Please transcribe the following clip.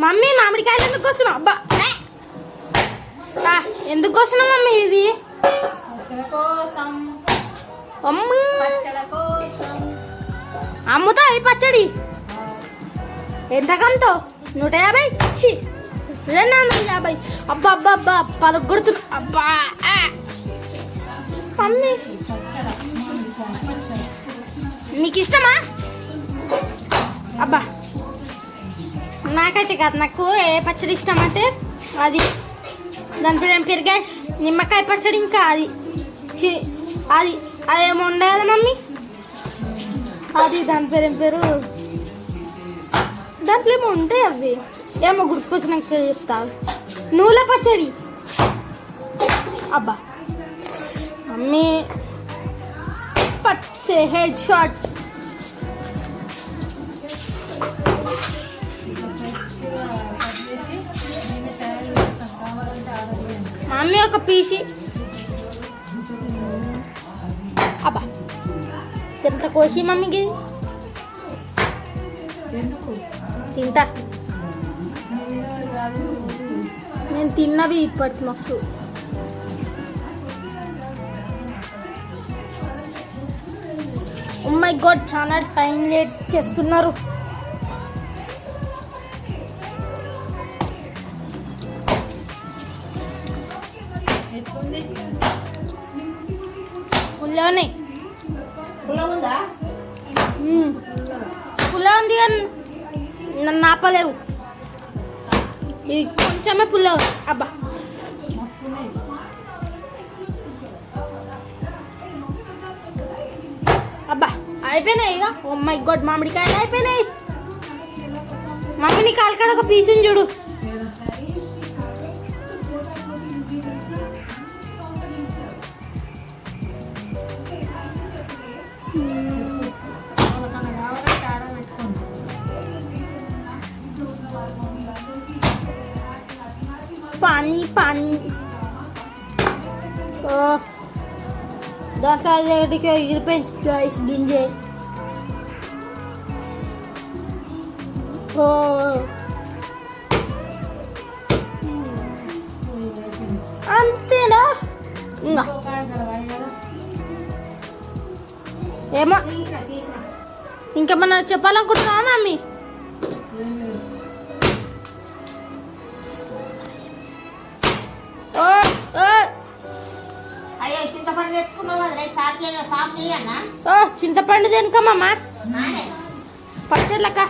Mummy మామిడికాయలు ఎందుకు వస్తున్నావు? అబ్బా ఎందుకు వస్తున్నావు మమ్మీ ఇవి? అమ్ముతా ఈ పచ్చడి ఎంత కంతో? 150. 250. అబ్బా అబ్బా అబ్బా పలుకొడుతున్నా. అబ్బా మమ్మీ మీకు ఇష్టమా? అబ్బా నాకైతే కాదు, నాకు ఏ పచ్చడి ఇష్టం అంటే అది దాని పేరు ఏం పేరు గ్యాస్ నిమ్మకాయ పచ్చడి. ఇంకా అది అది అదేమో ఉండే కదా మమ్మీ, అది దాని పేరు ఏం పేరు, దాంట్లో ఏమో ఉంటాయి అవి ఏమో గుర్తుకొచ్చినాక చెప్తా. నూల పచ్చడి. అబ్బా మమ్మీ పచ్చే హెడ్ షాట్. మమ్మీ ఒక పీసి. అబ్బా ఎంత కోసి మమ్మీకి తింటా. నేను తిన్నవి ఇప్పటి మస్తు. ఓ మై గాడ్ చాలా టైం లేట్ చేస్తున్నారు. పుల్లనే పుల్ల ఉంది కానీ నన్ను ఆపలేవు. ఇది కొంచెమే పుల్ల. అబ్బా అబ్బా అయిపోయినాయి ఇక. ఓ మై గాడ్ మామిడికాయలు అయిపోయినాయి. మమ్మీని కాలికాడ ఒక పీసుని చూడు. पानी पानी दांట్లో ఎగిరిపోయింది గైస్ గింజ. అంతేనా? ఇంకా ఏమో ఇంకేమన్నా చెప్పాలనుకుంటున్నావా మమ్మీ? చింతపండు దేనికమ్మా? పచ్చళ్ళక